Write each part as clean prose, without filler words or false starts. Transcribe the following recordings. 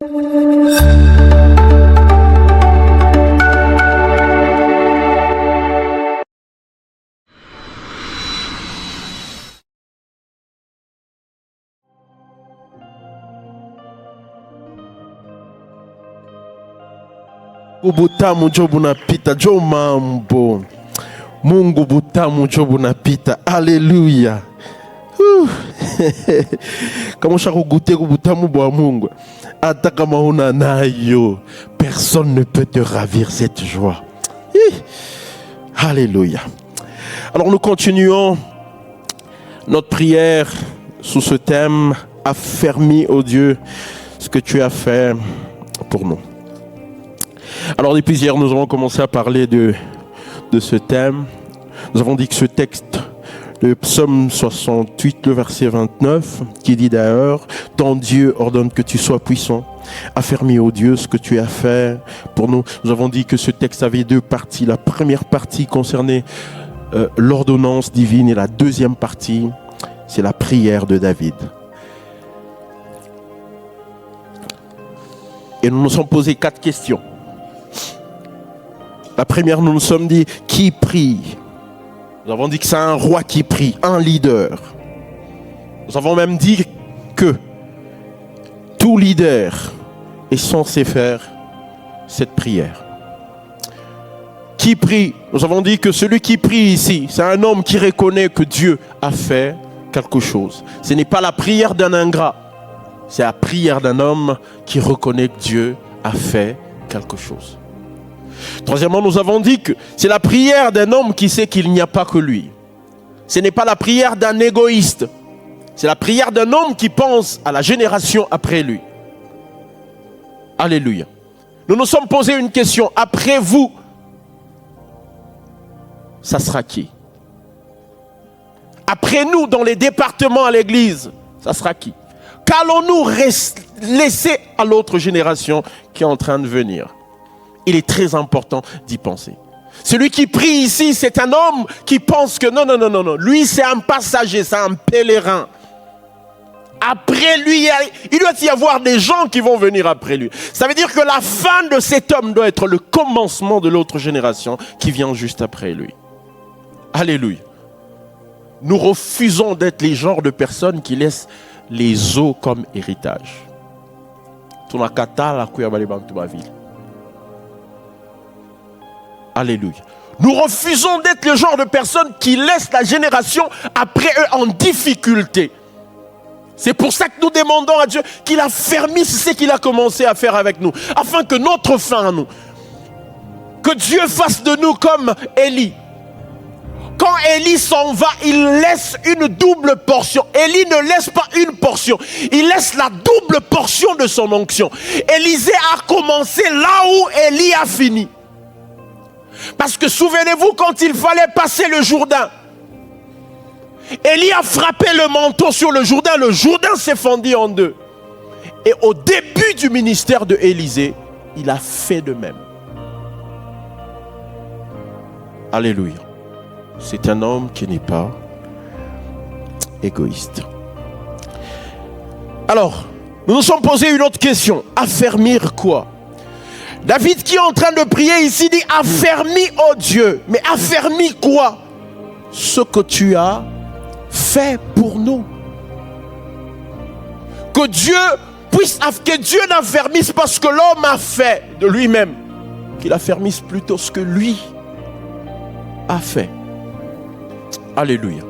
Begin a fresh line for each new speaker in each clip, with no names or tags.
Butamu jobu napita, jo mambo. Mungu butamu jobu napita. Alléluia. Kama ushaka goûter butamu bwa Mungu, ata kama una nayo, personne ne peut te ravir cette joie. Alléluia. Alors nous continuons notre prière sous ce thème: affermis, ô Dieu, ce que tu as fait pour nous. Alors depuis hier, nous avons commencé à parler de ce thème. Nous avons dit que ce texte, le psaume 68, le verset 29, qui dit d'ailleurs: ton Dieu ordonne que tu sois puissant, affermis, ô Dieu, ce que tu as fait pour nous. Nous avons dit que ce texte avait deux parties. La première partie concernait l'ordonnance divine, et la deuxième partie, c'est la prière de David. Et nous nous sommes posé 4 questions. La première, nous nous sommes dit: qui prie? Nous avons dit que c'est un roi qui prie, un leader. Nous avons même dit que tout leader est censé faire cette prière. Qui prie? Nous avons dit que celui qui prie ici, c'est un homme qui reconnaît que Dieu a fait quelque chose. Ce n'est pas la prière d'un ingrat, c'est la prière d'un homme qui reconnaît que Dieu a fait quelque chose. Troisièmement, nous avons dit que c'est la prière d'un homme qui sait qu'il n'y a pas que lui. Ce n'est pas la prière d'un égoïste. C'est la prière d'un homme qui pense à la génération après lui. Alléluia. Nous nous sommes posé une question: après vous, ça sera qui? Après nous, dans les départements à l'église, ça sera qui? Qu'allons-nous laisser à l'autre génération qui est en train de venir? Il est très important d'y penser. Celui qui prie ici, c'est un homme qui pense que non. Lui, c'est un passager, c'est un pèlerin. Après lui, il doit y avoir des gens qui vont venir après lui. Ça veut dire que la fin de cet homme doit être le commencement de l'autre génération qui vient juste après lui. Alléluia. Nous refusons d'être les genres de personnes qui laissent les eaux comme héritage. Alléluia. Nous refusons d'être le genre de personnes qui laissent la génération après eux en difficulté. C'est pour ça que nous demandons à Dieu qu'il affermisse ce qu'il a commencé à faire avec nous, afin que notre fin à nous, que Dieu fasse de nous comme Élie. Quand Élie s'en va, il laisse une double portion. Élie ne laisse pas une portion, il laisse la double portion de son onction. Élisée a commencé là où Élie a fini. Parce que souvenez-vous, quand il fallait passer le Jourdain, Élie a frappé le manteau sur le Jourdain s'est fendu en deux. Et au début du ministère de Élisée, il a fait de même. Alléluia. C'est un homme qui n'est pas égoïste. Alors, nous nous sommes posé une autre question. Affermir quoi? David qui est en train de prier ici dit: affermis, ô Dieu. Mais affermis quoi? Ce que tu as fait pour nous. Que Dieu n'affermisse pas ce que l'homme a fait de lui-même, qu'il affermisse plutôt ce que lui a fait. Alléluia.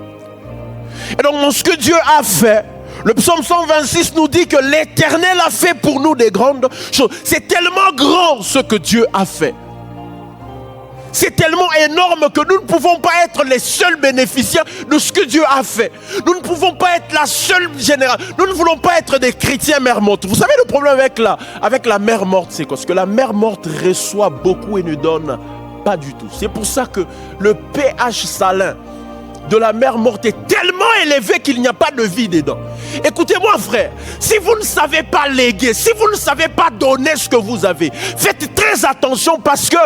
Et donc, dans ce que Dieu a fait, le psaume 126 nous dit que l'Éternel a fait pour nous des grandes choses. C'est tellement grand ce que Dieu a fait. C'est tellement énorme que nous ne pouvons pas être les seuls bénéficiaires de ce que Dieu a fait. Nous ne pouvons pas être la seule génération. Nous ne voulons pas être des chrétiens mère morte. Vous savez le problème avec la mère morte, c'est quoi? Parce que la mère morte reçoit beaucoup et ne donne pas du tout. C'est pour ça que le pH salin de la mère morte est tellement élevé qu'il n'y a pas de vie dedans. Écoutez-moi frère, si vous ne savez pas léguer, si vous ne savez pas donner ce que vous avez, faites très attention parce que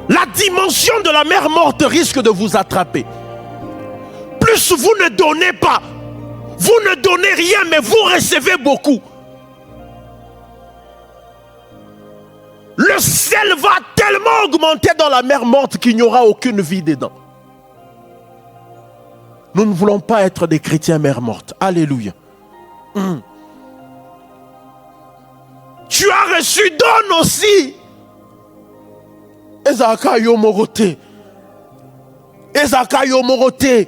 la dimension de la mère morte risque de vous attraper. Plus vous ne donnez pas, Vous ne donnez rien, mais vous recevez beaucoup. Le sel va tellement augmenter dans la mer morte qu'il n'y aura aucune vie dedans. Nous ne voulons pas être des chrétiens mer morte. Alléluia. Tu as reçu, donne aussi. Ezaka Yomorote. Ezaka Yomorote.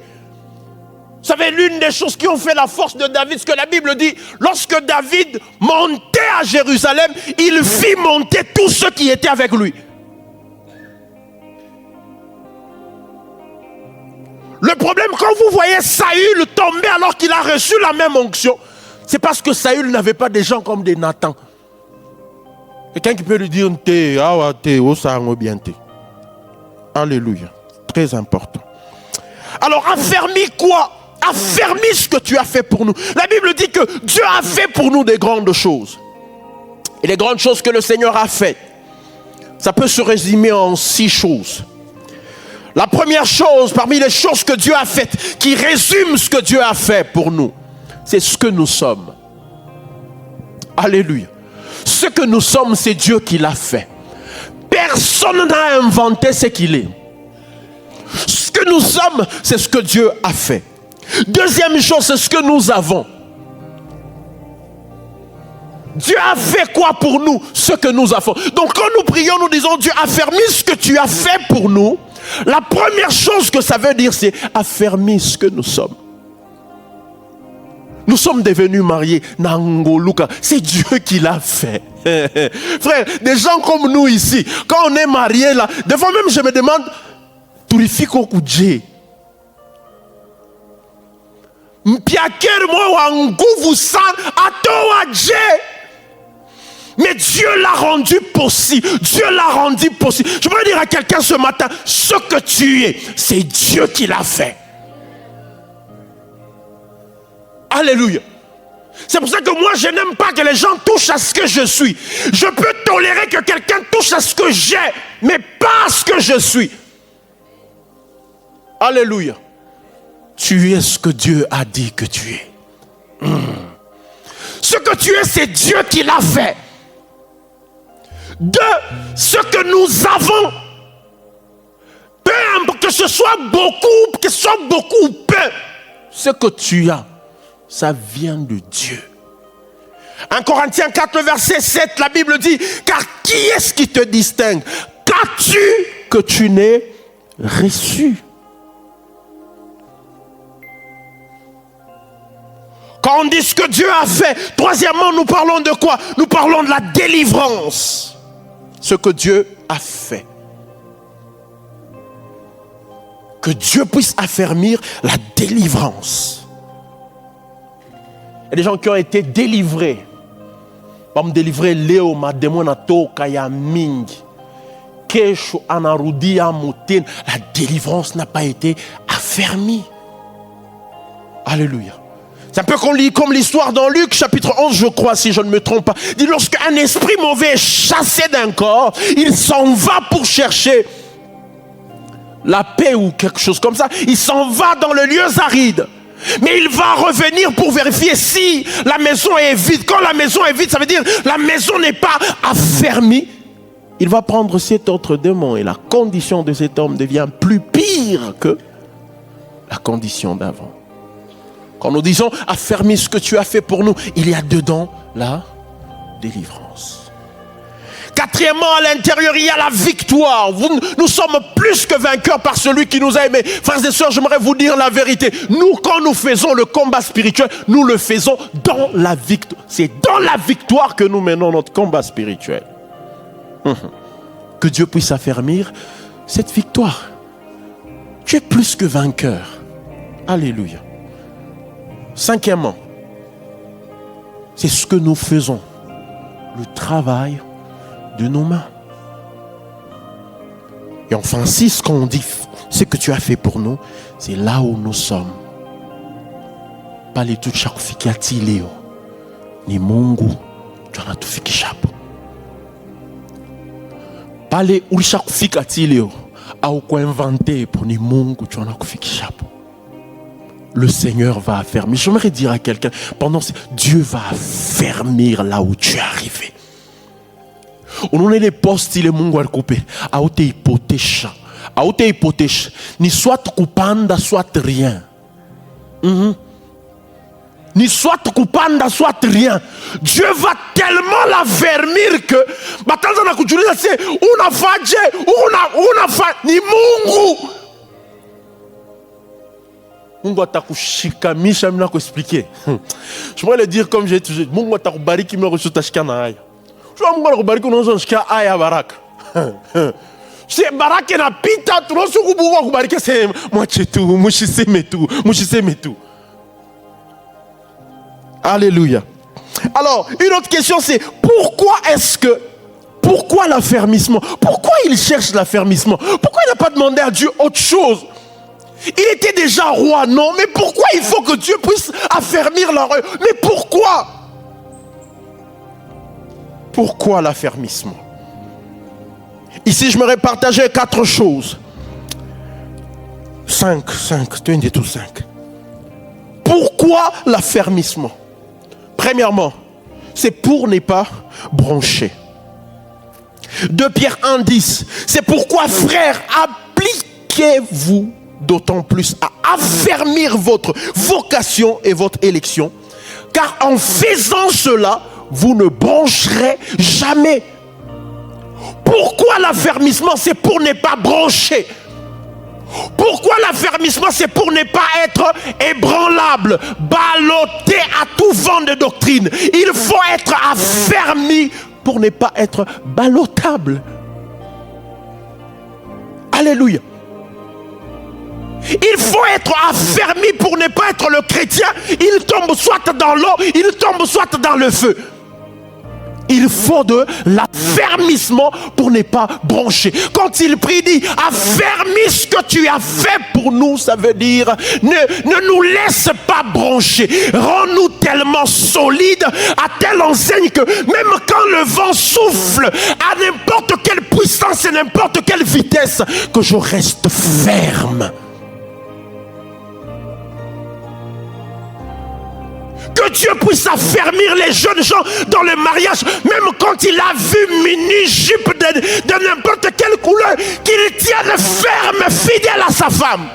Vous savez, l'une des choses qui ont fait la force de David, ce que la Bible dit, lorsque David montait à Jérusalem, il fit monter tous ceux qui étaient avec lui. Le problème, quand vous voyez Saül tomber alors qu'il a reçu la même onction, c'est parce que Saül n'avait pas des gens comme des Nathan. Quelqu'un qui peut lui dire, alléluia. Très important. Alors, affermis quoi? Affermis ce que tu as fait pour nous. La Bible dit que Dieu a fait pour nous des grandes choses. Et les grandes choses que le Seigneur a faites, ça peut se résumer en 6 choses. La première chose, parmi les choses que Dieu a faites, qui résume ce que Dieu a fait pour nous, c'est ce que nous sommes. Alléluia. Ce que nous sommes, c'est Dieu qui l'a fait. Personne n'a inventé ce qu'il est. Ce que nous sommes, c'est ce que Dieu a fait. Deuxième chose, c'est ce que nous avons. Dieu a fait quoi pour nous? Ce que nous avons. Donc quand nous prions, nous disons, Dieu, affermis ce que tu as fait pour nous. La première chose que ça veut dire, c'est affermis ce que nous sommes. Nous sommes devenus mariés. Nangoluka, c'est Dieu qui l'a fait. Frère, des gens comme nous ici, quand on est mariés là, des fois même je me demande, Turifiko Kudje. Mpiaker moi wanguvu san atowadje. Mais Dieu l'a rendu possible. Dieu l'a rendu possible. Je voudrais dire à quelqu'un ce matin, ce que tu es, c'est Dieu qui l'a fait. Alléluia. C'est pour ça que moi je n'aime pas que les gens touchent à ce que je suis. Je peux tolérer que quelqu'un touche à ce que j'ai, mais pas à ce que je suis. Alléluia. Tu es ce que Dieu a dit que tu es. Ce que tu es, c'est Dieu qui l'a fait. De ce que nous avons, peu importe que ce soit beaucoup, que ce soit beaucoup ou peu, ce que tu as, ça vient de Dieu. 1 Corinthiens 4, le verset 7, la Bible dit, car qui est-ce qui te distingue? Qu'as-tu que tu n'aies reçu? Quand on dit ce que Dieu a fait, troisièmement, nous parlons de quoi? Nous parlons de la délivrance. Ce que Dieu a fait. Que Dieu puisse affermir la délivrance. Il y a des gens qui ont été délivrés. Pas me délivrer Léo, ma démonato, kaya mingi. Kesho anarudia mouten. La délivrance n'a pas été affermie. Alléluia. C'est un peu comme l'histoire dans Luc chapitre 11, je crois, si je ne me trompe pas. Il dit, lorsqu'un esprit mauvais est chassé d'un corps, il s'en va pour chercher la paix ou quelque chose comme ça. Il s'en va dans le lieu aride. Mais il va revenir pour vérifier si la maison est vide. Quand la maison est vide, ça veut dire la maison n'est pas affermie. Il va prendre cet autre démon et la condition de cet homme devient plus pire que la condition d'avant. Quand nous disons affermis ce que tu as fait pour nous, il y a dedans la délivrance. Quatrièmement, à l'intérieur, il y a la victoire. Nous sommes plus que vainqueurs par celui qui nous a aimés. Frères et sœurs, j'aimerais vous dire la vérité. Nous, quand nous faisons le combat spirituel, nous le faisons dans la victoire. C'est dans la victoire que nous menons notre combat spirituel. Que Dieu puisse affermir cette victoire. Tu es plus que vainqueur. Alléluia. Cinquièmement, c'est ce que nous faisons, le travail de nos mains. Et enfin, six, quand on dit ce que tu as fait pour nous, c'est là où nous sommes. Pas les tout chakufikati leo, ni Mungu tunatufikishapo. Pas les ulishakufikati leo, au kuinventer pour ni Mungu tunakufikishapo. le Seigneur va affermir. J'aimerais dire à quelqu'un, Dieu va affermir là où tu es arrivé. On est les postes, il est mon gars coupé. Aote hypothèse. Aote hypothèse. Ni soit coupanda, soit rien. Ni soit coupanda, soit rien. Dieu va tellement l'affermir que batanza na kujuliza c'est unafaje, unafa ni Mungu. Mungu atakushikamisha mimi nakuexpliquer. Je pourrais le dire comme j'ai toujours. Mungu atakubariki mimi nakushutashika na haya. Je Mungu atakubariki unazoshika haya baraka. C'est baraka na pita tunosuku Mungu akubariki c'est mwache tu, mushiseme tu. Alléluia. Alors, une autre question c'est pourquoi l'affermissement? Pourquoi il cherche l'affermissement? Pourquoi il n'a pas demandé à Dieu autre chose? Il était déjà roi, non? Mais pourquoi il faut que Dieu puisse affermir leur œil? Mais pourquoi? Pourquoi l'affermissement? Ici, je me partagé 4 choses. 5, tu dis tout 5. Pourquoi l'affermissement? Premièrement, c'est pour ne pas broncher. 2 Pierre 1,10. C'est pourquoi, frères, appliquez-vous d'autant plus à affermir votre vocation et votre élection, car en faisant cela, vous ne broncherez jamais. Pourquoi l'affermissement? C'est pour ne pas broncher. Pourquoi l'affermissement? C'est pour ne pas être ébranlable, ballotté à tout vent de doctrine. Il faut être affermi pour ne pas être ballottable. Alléluia. Il faut être affermi pour ne pas être le chrétien. Il tombe soit dans l'eau, il tombe soit dans le feu. Il faut de l'affermissement pour ne pas broncher. Quand il prie, dit affermis ce que tu as fait pour nous. Ça veut dire ne nous laisse pas broncher. Rends-nous tellement solides à telle enseigne que même quand le vent souffle à n'importe quelle puissance et n'importe quelle vitesse, que je reste ferme. Que Dieu puisse affermir les jeunes gens dans le mariage, même quand il a vu mini-jupe de n'importe quelle couleur, qu'il tienne ferme, fidèle à sa femme.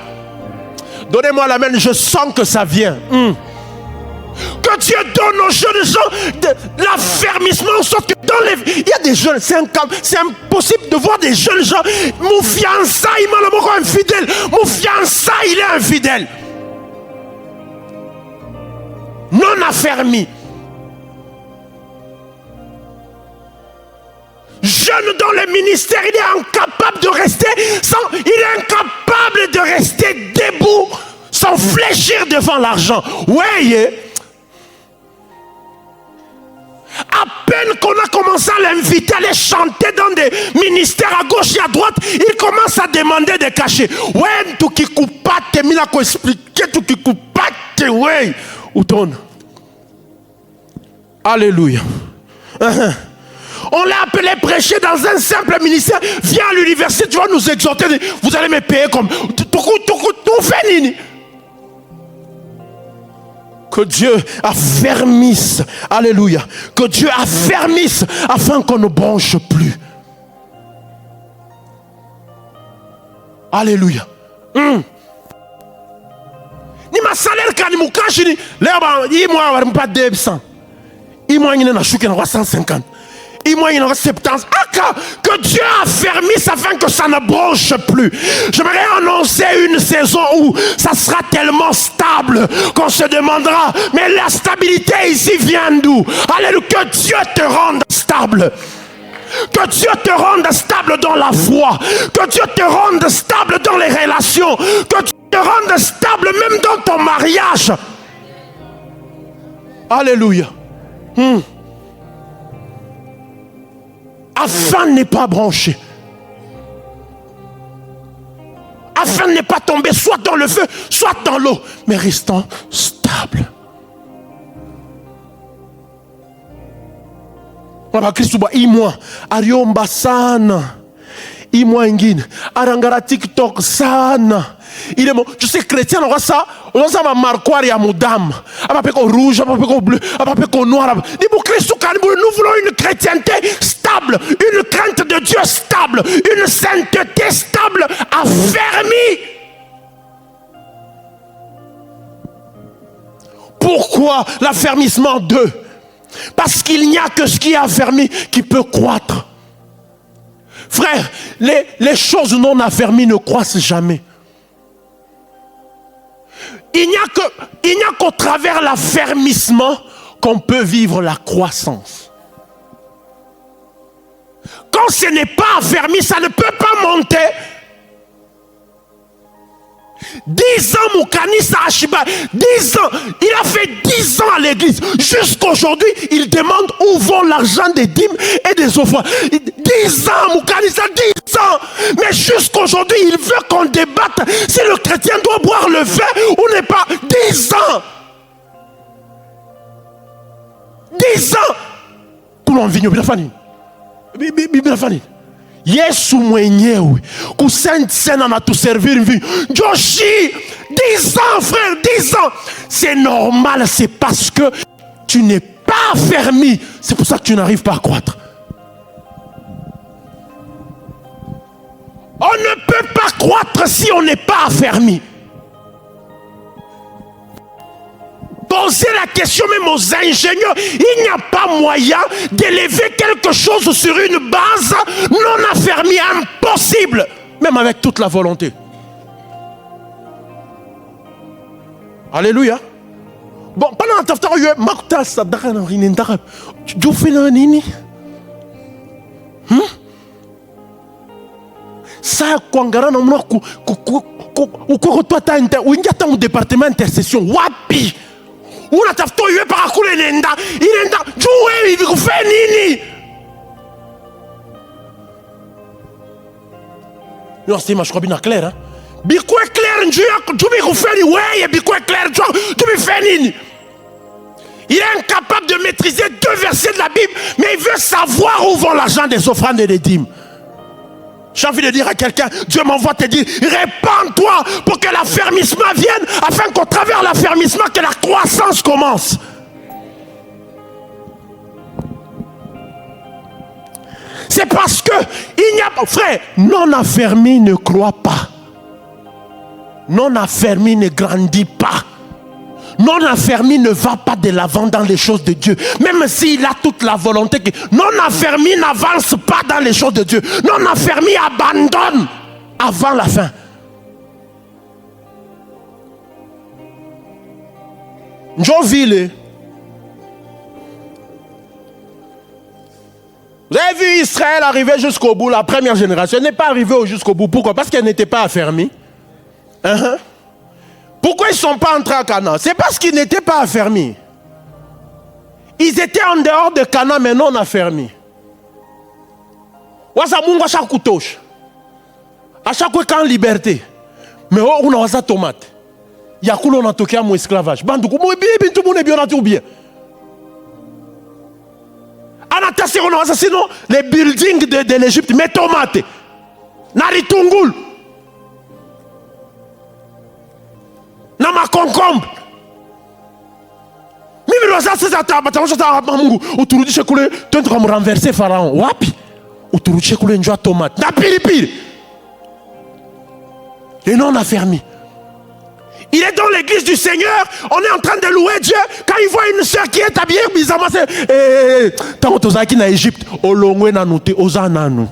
Donnez-moi la main, je sens que ça vient. Que Dieu donne aux jeunes gens de l'affermissement, en sorte que il y a des jeunes, c'est impossible de voir des jeunes gens. Mon fiançailles, il est infidèle. Mon fiançailles, il est infidèle. Non affermi. Jeune dans le ministère, il est incapable de rester debout sans fléchir devant l'argent. Ouais. À peine qu'on a commencé à l'inviter à aller chanter dans des ministères à gauche et à droite, il commence à demander des cachets. Ouais, tout qui coupe pas, t'es mis là qu'on expliquer, tout qui coupe pas, ouais. Alléluia. On l'a appelé prêcher dans un simple ministère. Viens à l'université, tu vas nous exhorter. Vous allez me payer comme tout fait. Que Dieu affermisse. Alléluia. Que Dieu affermisse afin qu'on ne bronche plus. Alléluia. Ni ma salaire quand ni mukashi ni leo hii mwa wa mpa 200. Hii mwa ngine na shuke na 150. Hii mwa ngine na 70. Que Dieu affermisse afin que ça ne bronche plus. J'aimerais annoncer une saison où ça sera tellement stable qu'on se demandera mais la stabilité ici vient d'où? Alléluia, que Dieu te rende stable. Que Dieu te rende stable dans la foi. Que Dieu te rende stable dans les relations. Que Dieu te rende stable même dans ton mariage. Alléluia. Afin de ne pas brancher. Afin de ne pas tomber soit dans le feu, soit dans l'eau. Mais restant stable. Kristo ba imwa ariomba sana Imwangine, arangara TikTok sana. Il est bon. Je sais chrétien, on a ça. On a ça ma marquoire ya moudam. A pas rouge, a pas bleu, a pas noir. Nous voulons une chrétienté stable, une crainte de Dieu stable, une sainteté stable, affermie. Pourquoi l'affermissement d'eux? Parce qu'il n'y a que ce qui est affermi qui peut croître. Frère, les choses non affermies ne croissent jamais. Il n'y a qu'au travers l'affermissement qu'on peut vivre la croissance. Quand ce n'est pas affermi, ça ne peut pas monter. 10 ans, Moukanisa Ashiba, 10 ans, il a fait 10 ans à l'église. Jusqu'aujourd'hui, il demande où vont l'argent des dîmes et des offrandes. 10 ans, Moukanisa, 10 ans. Mais jusqu'aujourd'hui, il veut qu'on débatte si le chrétien doit boire le vin ou n'est pas. 10 ans. 10 ans. Comment on vit, Bilafani? Bilafani. Yesu mwenyewe kusema na tu servir vie. Joshi 10 ans frère, 10 ans. C'est normal, c'est parce que tu n'es pas affermi. C'est pour ça que tu n'arrives pas à croître. On ne peut pas croître si on n'est pas affermi. Posez la question même aux ingénieurs. Il n'y a pas moyen d'élever quelque chose sur une base non affermie. Impossible. Même avec toute la volonté. Alléluia. Bon, pendant que tu as Makta Sadaka Rinendara, tu fais un nini. Ça, Kwangara, non, ou toi, tu as un département d'intercession. Wapi. Una tafuta yue para kule inenda juu hivi kufe nini? Non, c'est ma je crois bien clair hein. Biko clair njuu bi kufe ni weye biko clair tu bi fe nini? Il est incapable de maîtriser 2 versets de la Bible, mais il veut savoir où vont l'argent des offrandes et des dîmes. J'ai envie de dire à quelqu'un, Dieu m'envoie te dire, répands-toi pour que l'affermissement vienne, afin qu'au travers de l'affermissement, que la croissance commence. C'est parce que il n'y a pas, frère, non affermi ne croit pas. Non affermi ne grandit pas. Non affermi ne va pas de l'avant dans les choses de Dieu. Même s'il a toute la volonté. Non affermi n'avance pas dans les choses de Dieu. Non affermi abandonne avant la fin. Jovile. Vous avez vu Israël arriver jusqu'au bout, la première génération. Elle n'est pas arrivée jusqu'au bout. Pourquoi? Parce qu'elle n'était pas affermie. Pourquoi ils ne sont pas entrés à Canaan? C'est parce qu'ils n'étaient pas affermis. Ils étaient en dehors de Canaan, mais non affermis. À chaque coup touche. À chaque fois qu'en liberté. Mais on a une tomate. Il y a un toqué à mon esclavage. Bien. Sinon, les buildings de l'Égypte, mais tomates. Naritungul. Na ma concombre. Mimi roza sasa tabatanga mungu uturudishe kule twende kwa renverser pharaon. Wapi? Uturudishe kule njoo tomate. Na pilipili. Et non affermi. Il est dans l'église du Seigneur, on est en train de louer Dieu. Quand il voit une soeur qui est habillée bizarrement, c'est tant que tu en Égypte, olongwe na noté ozananu.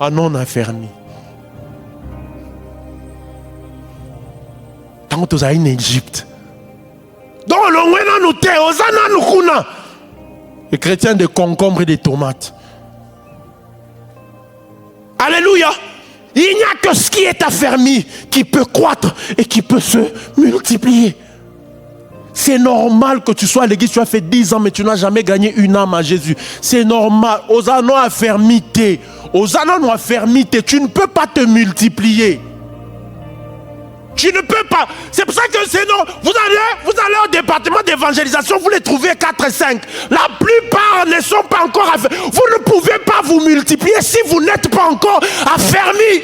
Ah non affermi. Tant que tu en Égypte. Donc olongwe na noté ozananu kuna. Les chrétiens de concombres et de tomates. Alléluia. Il n'y a que ce qui est affermi qui peut croître et qui peut se multiplier. C'est normal que tu sois à l'église, tu as fait 10 ans, mais tu n'as jamais gagné une âme à Jésus. C'est normal. Osano affermité. Osano affermité. Tu ne peux pas te multiplier. Tu ne peux pas. C'est pour ça que sinon, vous allez au département d'évangélisation, vous les trouvez 4 et 5. La plupart ne sont pas encore affermis. Vous ne pouvez pas vous multiplier si vous n'êtes pas encore affermis.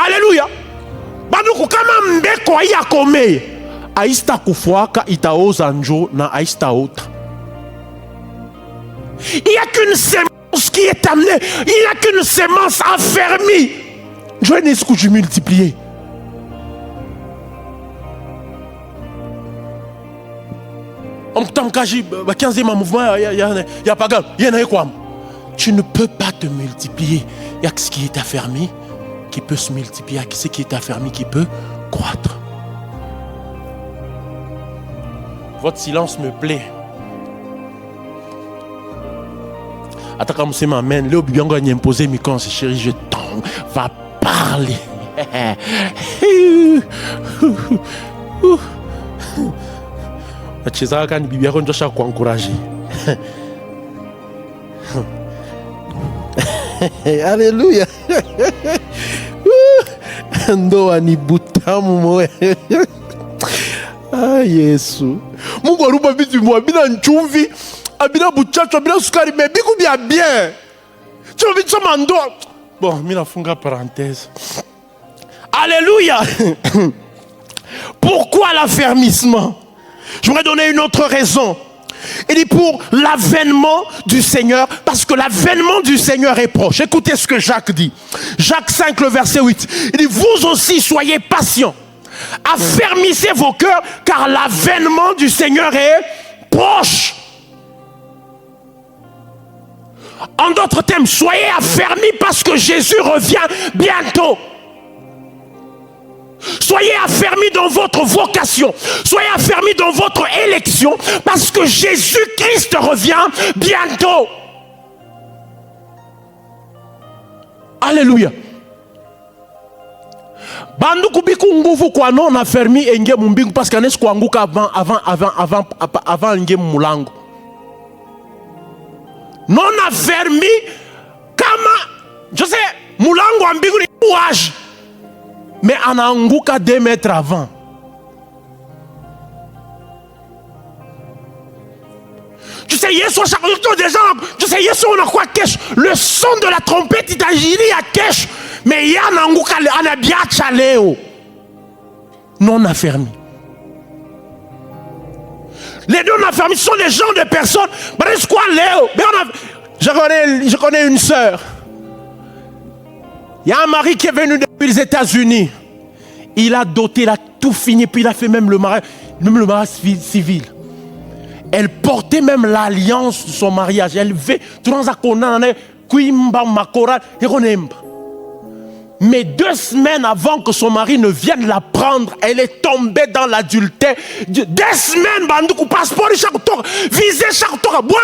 Alléluia. Banuku kama mbeko ya kome. Aista kufuaka itaoza njo na aista ota. Il n'y a qu'une semence qui est amenée. Il n'y a qu'une semence affermie. Je vais nous multiplier. On t'en cache, 15e mouvement, il y a pas grave. Il y en a quoi? Tu ne peux pas te multiplier. Il y a ce qui est affermi qui peut se multiplier. Il y a ce qui est affermi qui peut croître. Votre silence me plaît. Attends, comme c'est ma main, Léo Bibiango a imposé mes cons, chérie, je t'en va parler. Tu sais, quand Bibiango doit chaque encourager. Alléluia. Ndo anibutamu moe. Ah, Yesu. Mungu aruba vitu mwa bina nchumvi. Abina buchacho, abina sukari, mais biku bien. Tu veux dire mando. Bon, mina funga parenthèse. Alléluia. Pourquoi l'affermissement? Je voudrais donner une autre raison. Il dit pour l'avènement du Seigneur, parce que l'avènement du Seigneur est proche. Écoutez ce que Jacques dit. Jacques 5, le verset 8. Il dit, vous aussi soyez patients. Affermissez vos cœurs, car l'avènement du Seigneur est proche. En d'autres termes, soyez affermis parce que Jésus revient bientôt. Soyez affermis dans votre vocation. Soyez affermis dans votre élection parce que Jésus-Christ revient bientôt. Alléluia. Banduku biku nguvu kwa non affermi enge mumbingu parce que n'est-ce quoi nguka avant enge mulango. Non affermi kama je sais mulango ambingu ni ouage. Mais en anguka 2 mètres avant. Tu sais, Yesu on a quoi cache. Le son de la trompette, il t'agit à cache. Mais il y a un anguka, on a bien chalé. Non affermi. Les non affermis sont des gens de personnes. Je connais une sœur. Il y a un mari qui est venu depuis les États-Unis. Il a doté, il a tout fini, puis il a fait même le mariage civil. Elle portait même l'alliance de son mariage. Elle veut mais 2 semaines avant que son mari ne vienne la prendre, elle est tombée dans l'adultère. 2 semaines, bandoukou passeport chaque tour, visé chaque tour. Bon,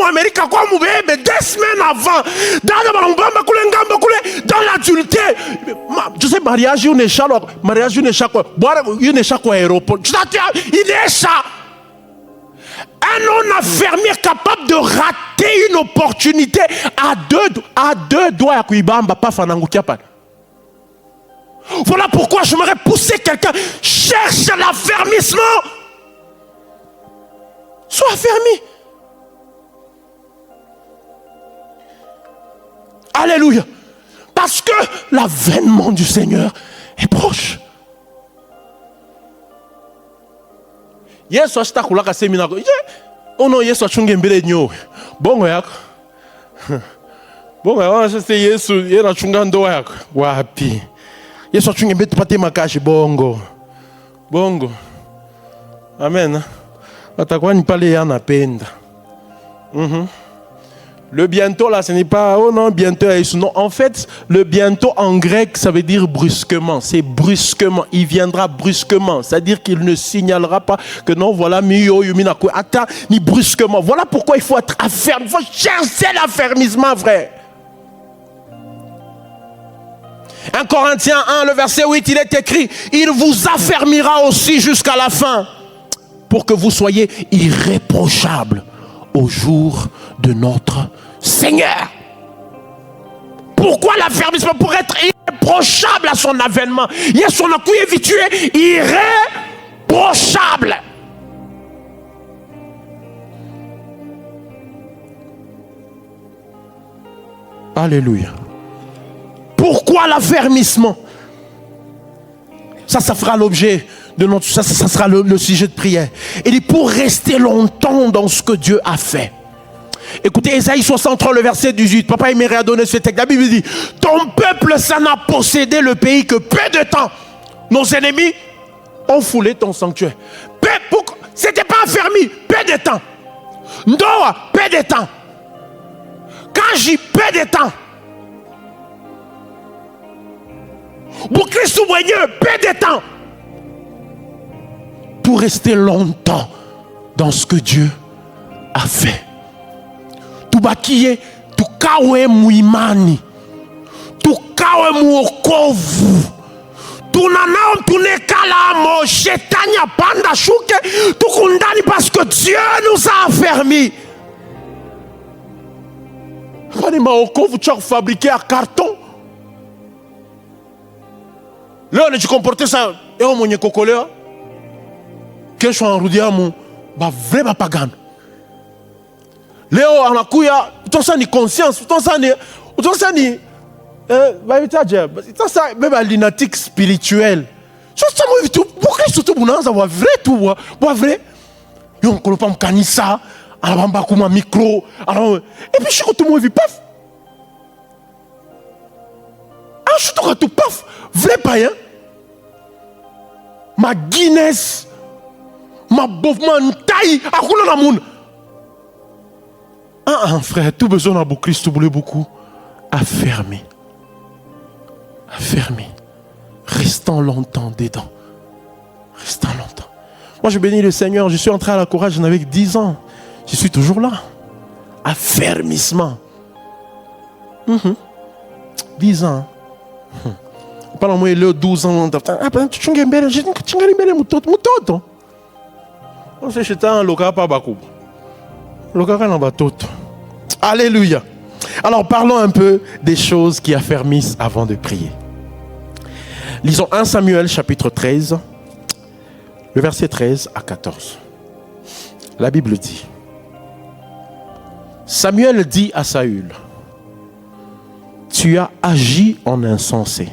en Amérique, quoi, mais 2 semaines avant, dans l'adultère. Je sais, mariage, une échelle, mariage, une échelle, une échelle à l'aéroport. Il est ça. Un homme affermi capable de rater une opportunité à deux doigts à Kuibamba, pas Fanangoukiapan. Voilà pourquoi j'aimerais pousser quelqu'un. Cherche l'affermissement. Sois affermi. Alléluia. Parce que l'avènement du Seigneur est proche. Yesu ashitakulaka seminako. Ono Yesu achunge mbele nyo. Bongo yako. Bongo yako c'est Yesu yena chunga ndoa yako. Wapi? Yesu achunge mbele tupate makashi bongo. Bongo. Amen. Atakuwa ni pale yana penda. Le bientôt là, ce n'est pas oh non, bientôt. Non, en fait, le bientôt en grec, ça veut dire brusquement. C'est brusquement. Il viendra brusquement. C'est-à-dire qu'il ne signalera pas que non, voilà, attends, ni brusquement. Voilà pourquoi il faut être affermi. Il faut chercher l'affermissement, frère. 1 Corinthiens 1, le verset 8, il est écrit, il vous affermira aussi jusqu'à la fin pour que vous soyez irréprochables au jour de notre Seigneur. Pourquoi l'affermissement? Pour être irréprochable à son avènement. Il y a son coup évitué irréprochable. Alléluia. Pourquoi l'affermissement? Ça fera l'objet de notre... Ça sera le sujet de prière. Il dit pour rester longtemps dans ce que Dieu a fait. Écoutez, Ésaïe 63, le verset 18. Papa Emery a donné ce texte. La Bible dit, ton peuple s'en a possédé le pays que peu de temps. Nos ennemis ont foulé ton sanctuaire. C'était pas affermi, peu de temps. Noah, peu de temps. Quand j'y peu de temps. Pour Christ ou peu de temps. Pour rester longtemps dans ce que Dieu a fait. Tubakie, tukawe muimani. Tukawe muokovu. Tunanao tunekala mo shetani apanda shuke. Tukundani parce que Dieu nous a affermis. Pani maokovu tu as fabriqué à carton. Là on est comporté ça. Et on m'a cocolé. Que je sois en roudia mon ba vrai papagano. Léo anakuya tout ça ni conscience, tout ça ni même à l'inatique spirituelle. Ça moi tout pourquoi surtout bonanza wa vrai tout wa vrai. Yo on pas mkanisa, alabamba kuma micro, alors et puis je tout moi vi paf. Ah je tout tout paf, vrai païen. Ma Guinness, ma bovement taille, à quoi la moun. Ah, frère, tout besoin d'un beau Christ, tout beaucoup. Affermi. Affermi. Restant longtemps dedans. Restant longtemps. Moi, je bénis le Seigneur. Je suis entré à la courage, j'en avais 10 ans. Je suis toujours là. Affermissement. 10 ans. Pendant moi, il 12 ans. Ah, ben, tu as un mouton. On sait que un local pas beaucoup. Alléluia. Alors parlons un peu des choses qui affermissent avant de prier. Lisons 1 Samuel chapitre 13, le verset 13 à 14. La Bible dit, Samuel dit à Saül, tu as agi en insensé.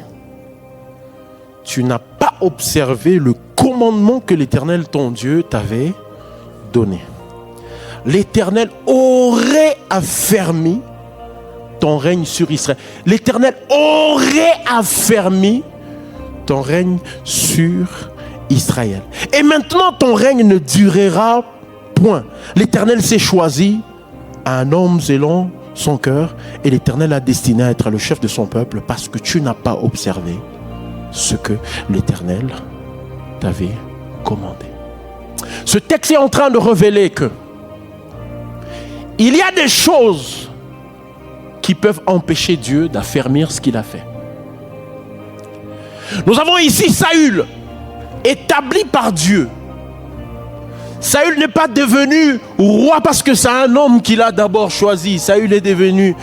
Tu n'as pas observé le commandement que l'Éternel ton Dieu t'avait donné. L'Éternel aurait affermi ton règne sur Israël. L'Éternel aurait affermi ton règne sur Israël. Et maintenant ton règne ne durera point. L'Éternel s'est choisi un homme selon son cœur et l'Éternel a destiné à être le chef de son peuple parce que tu n'as pas observé ce que l'Éternel t'avait commandé. Ce texte est en train de révéler que il y a des choses qui peuvent empêcher Dieu d'affermir ce qu'il a fait. Nous avons ici Saül, établi par Dieu. Saül n'est pas devenu roi parce que c'est un homme qu'il a d'abord choisi. Saül est devenu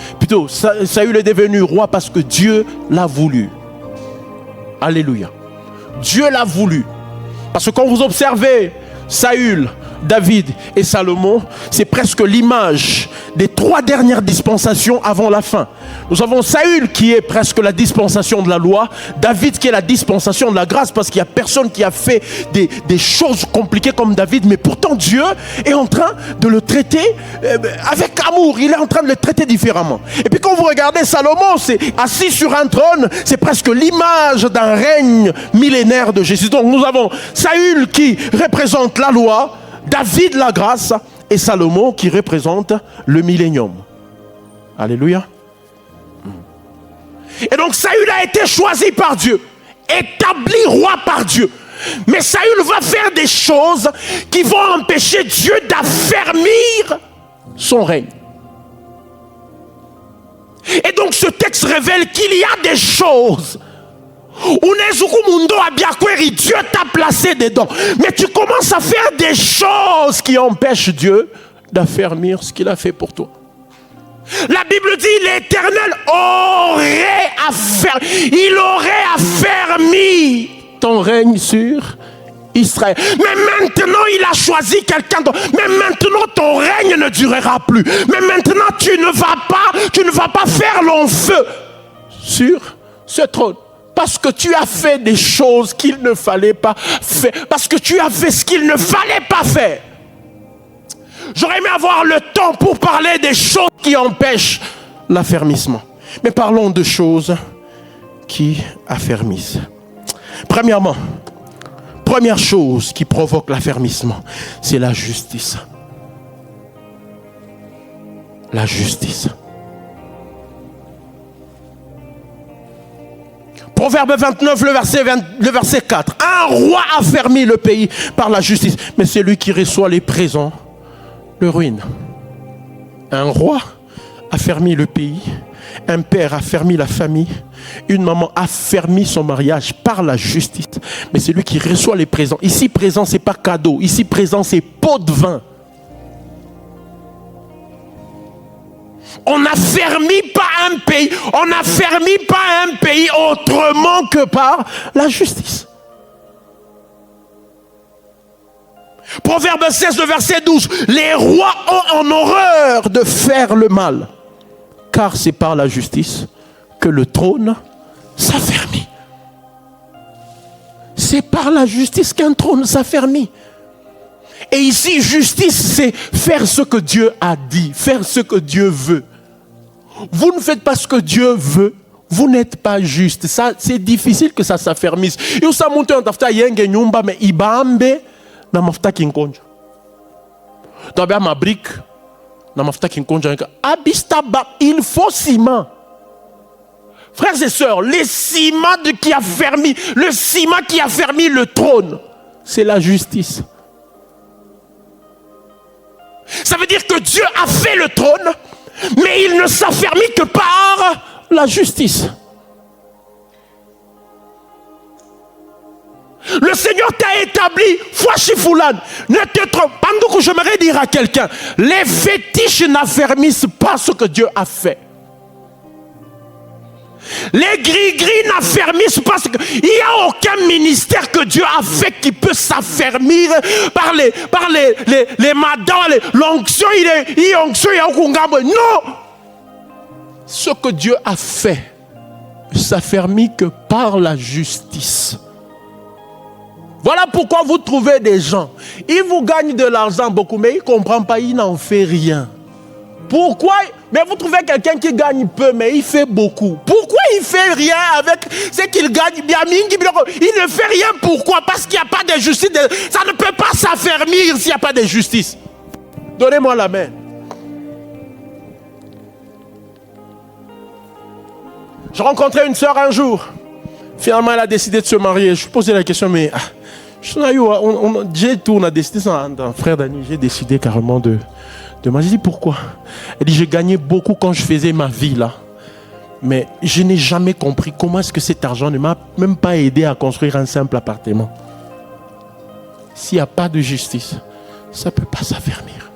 roi parce que Dieu l'a voulu. Alléluia. Dieu l'a voulu. Parce que quand vous observez Saül, David et Salomon, c'est presque l'image des 3 dernières dispensations avant la fin. Nous avons Saül qui est presque la dispensation de la loi, David qui est la dispensation de la grâce parce qu'il n'y a personne qui a fait des choses compliquées comme David, mais pourtant Dieu est en train de le traiter avec amour, il est en train de le traiter différemment. Et puis quand vous regardez Salomon, c'est assis sur un trône, c'est presque l'image d'un règne millénaire de Jésus. Donc nous avons Saül qui représente la loi, David la grâce et Salomon qui représente le millénium. Alléluia. Et donc Saül a été choisi par Dieu, établi roi par Dieu. Mais Saül va faire des choses qui vont empêcher Dieu d'affermir son règne. Et donc ce texte révèle qu'il y a des choses où Dieu t'a placé dedans. Mais tu commences à faire des choses qui empêchent Dieu d'affermir ce qu'il a fait pour toi. La Bible dit l'Éternel il aurait affermi ton règne sur Israël. Mais maintenant, il a choisi quelqu'un d'autre. Mais maintenant, ton règne ne durera plus. Mais maintenant, tu ne vas pas faire long feu sur ce trône. Parce que tu as fait des choses qu'il ne fallait pas faire. Parce que tu as fait ce qu'il ne fallait pas faire. J'aurais aimé avoir le temps pour parler des choses qui empêchent l'affermissement. Mais parlons de choses qui affermissent. Premièrement, première chose qui provoque l'affermissement, c'est la justice. La justice. Proverbe 29, le verset 4. Un roi affermit le pays par la justice, mais celui qui reçoit les présents le ruine. Un roi affermit le pays, un père affermit la famille, une maman affermit son mariage par la justice, mais celui qui reçoit les présents, ici présent c'est pas cadeau, ici présent c'est pot de vin. On n'affermit pas un pays, on n'affermit pas un pays autrement que par la justice. Proverbe 16, le verset 12. Les rois ont en horreur de faire le mal, car c'est par la justice que le trône s'affermit. C'est par la justice qu'un trône s'affermit. Et ici, justice, c'est faire ce que Dieu a dit, faire ce que Dieu veut. Vous ne faites pas ce que Dieu veut, vous n'êtes pas juste. Ça, c'est difficile que ça s'affermisse. Et ça monte en tafta yenge nyumba mais ibambe na mafuta kinkonja. Tabia ma brique na mafuta kinkonja abistaba, il faut ciment. Frères et sœurs, le ciment qui a fermé le trône, c'est la justice. Ça veut dire que Dieu a fait le trône, mais il ne s'affermit que par la justice. Le Seigneur t'a établi, Fouachifoulane, ne te trompe pas. Pendant que j'aimerais dire à quelqu'un, les fétiches n'affermissent pas ce que Dieu a fait. Les gris-gris n'affermissent pas ce que... Il n'y a aucun ministère que Dieu a fait qui peut s'affermir par les madames, l'onction, non! Ce que Dieu a fait ne s'affermit que par la justice. Voilà pourquoi vous trouvez des gens, ils vous gagnent de l'argent beaucoup, mais ils ne comprennent pas, ils n'en font rien. Pourquoi? Mais vous trouvez quelqu'un qui gagne peu, mais il fait beaucoup. Pourquoi il ne fait rien avec ce qu'il gagne? Il ne fait rien, pourquoi? Parce qu'il n'y a pas de justice. Ça ne peut pas s'affermir s'il n'y a pas de justice. Donnez-moi la main. Je rencontrais une sœur un jour. Finalement, elle a décidé de se marier. Je lui posais la question, mais... on a décidé, frère Dani, j'ai décidé carrément de moi. J'ai dit pourquoi? Elle dit j'ai gagné beaucoup quand je faisais ma vie là. Mais je n'ai jamais compris comment est-ce que cet argent ne m'a même pas aidé à construire un simple appartement. S'il n'y a pas de justice, ça ne peut pas s'affermir.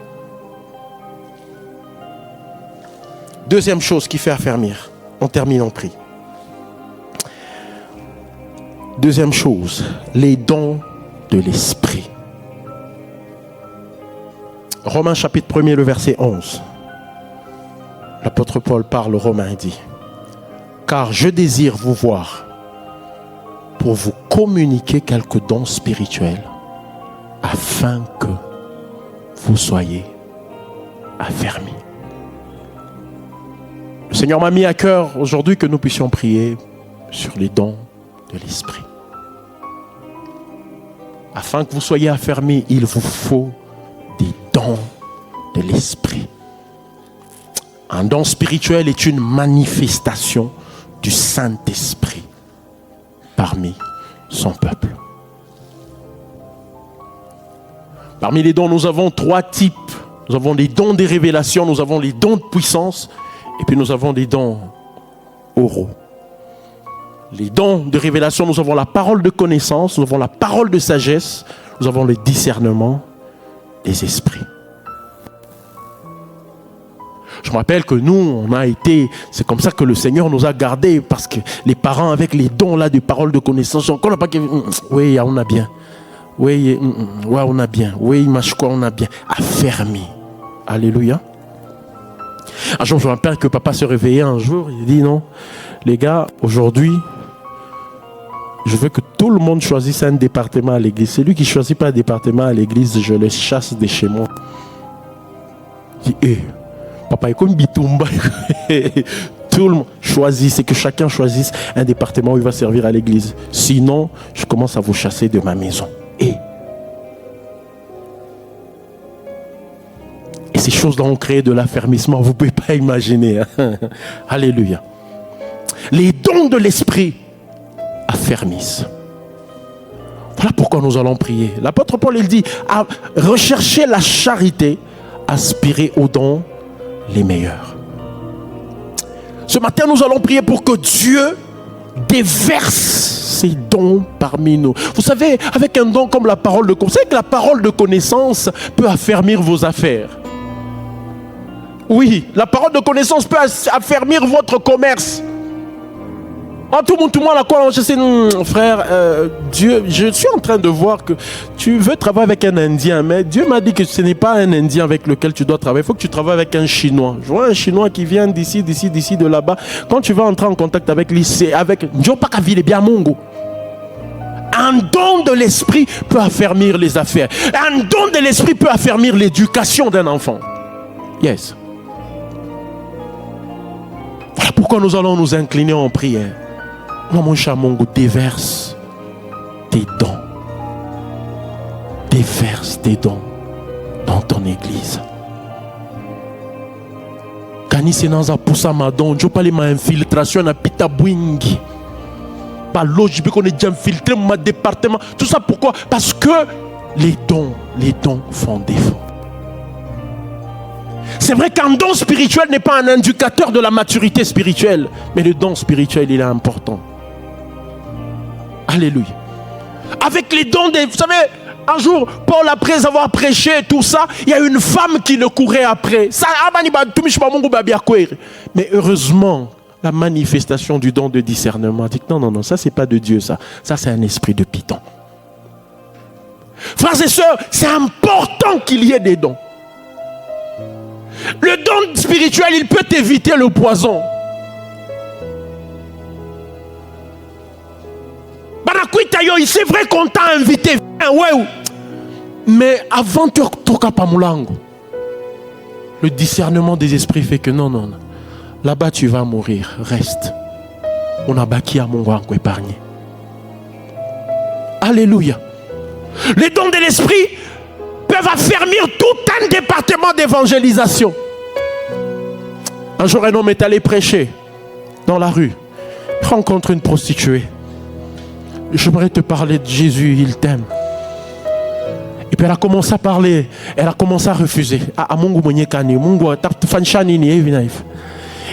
Deuxième chose qui fait affermir. On termine en prix. Deuxième chose, les dons de l'esprit. Romains chapitre 1er, le verset 11. L'apôtre Paul parle aux Romains et dit: car je désire vous voir pour vous communiquer quelques dons spirituels afin que vous soyez affermis. Le Seigneur m'a mis à cœur aujourd'hui que nous puissions prier sur les dons de l'esprit. Afin que vous soyez affermis, il vous faut des dons de l'esprit. Un don spirituel est une manifestation du Saint-Esprit parmi son peuple. Parmi les dons, nous avons 3 types. Nous avons les dons des révélations, nous avons les dons de puissance, et puis nous avons des dons oraux. Les dons de révélation, nous avons la parole de connaissance, nous avons la parole de sagesse, nous avons le discernement des esprits. Je Je me rappelle que nous, on a été, c'est comme ça que le Seigneur nous a gardés, parce que les parents avec les dons là de paroles de connaissance, on n'a pas que, oui, on a bien, oui, ouais, on a bien, oui, quoi, on a bien, affermi. Alléluia. Un jour, je me rappelle que papa se réveillait un jour, il dit non, les gars, aujourd'hui, je veux que tout le monde choisisse un département à l'église. Celui qui ne choisit pas un département à l'église, je le chasse de chez moi. Je dis, papa est comme Bitumba. Tout le monde choisit, c'est que chacun choisisse un département où il va servir à l'église. Sinon, je commence à vous chasser de ma maison. Et ces choses-là ont créé de l'affermissement, vous ne pouvez pas imaginer. Hein? Alléluia. Les dons de l'esprit affermissent. Voilà pourquoi nous allons prier. L'apôtre Paul, il dit, recherchez la charité, aspirez aux dons les meilleurs. Ce matin, nous allons prier pour que Dieu déverse ses dons parmi nous. Vous savez, avec un don comme la parole de connaissance, que la parole de connaissance peut affermir vos affaires. Oui, la parole de connaissance peut affermir votre commerce. Tout le monde a quoi? Je sais, frère, Dieu, je suis en train de voir que tu veux travailler avec un Indien, mais Dieu m'a dit que ce n'est pas un Indien avec lequel tu dois travailler. Il faut que tu travailles avec un Chinois. Je vois un Chinois qui vient d'ici, de là-bas. Quand tu vas entrer en contact avec lui, c'est avec un don de l'esprit peut affermir les affaires. Un don de l'esprit peut affermir l'éducation d'un enfant. Yes. Voilà pourquoi nous allons nous incliner en prière. Mon cher Mongo, déverse tes dons. Déverse tes dons dans ton église. Kani senanza poussa ma don, je parle ma infiltration na pita bwingi. Pas logique qu'on est déjà infiltré mon département. Tout ça pourquoi? Parce que les dons font défaut. C'est vrai qu'un don spirituel n'est pas un indicateur de la maturité spirituelle, mais le don spirituel, il est important. Alléluia. Avec les dons des... Vous savez, un jour, Paul, après avoir prêché tout ça, il y a une femme qui le courait après. Mais heureusement, la manifestation du don de discernement dit que non, ça c'est pas de Dieu, ça c'est un esprit de Python. Frères et sœurs, c'est important qu'il y ait des dons. Le don spirituel, il peut éviter le poison. C'est vrai qu'on t'a invité, mais avant de toka pamulango, le discernement des esprits fait que non, là-bas tu vas mourir, reste. On a bâti à mon rang épargné. Alléluia. Les dons de l'esprit peuvent affermir tout un département d'évangélisation. Un jour, un homme est allé prêcher dans la rue, rencontre une prostituée. J'aimerais te parler de Jésus, il t'aime. Et puis elle a commencé à parler, elle a commencé à refuser.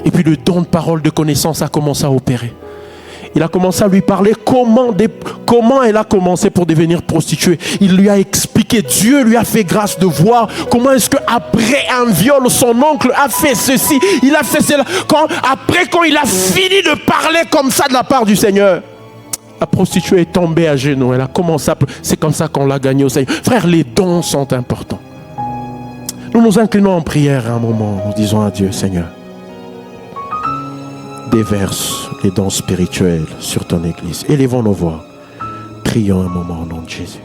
Et puis le don de parole de connaissance a commencé à opérer. Il a commencé à lui parler comment elle a commencé pour devenir prostituée. Il lui a expliqué, Dieu lui a fait grâce de voir comment est-ce qu'après un viol, son oncle a fait ceci, il a fait cela. Quand il a fini de parler comme ça de la part du Seigneur, la prostituée est tombée à genoux. Elle a commencé à... C'est comme ça qu'on l'a gagnée au Seigneur. Frère, les dons sont importants. Nous nous inclinons en prière à un moment. Nous disons à Dieu, Seigneur, déverse les dons spirituels sur ton église. Élevons nos voix. Prions un moment au nom de Jésus.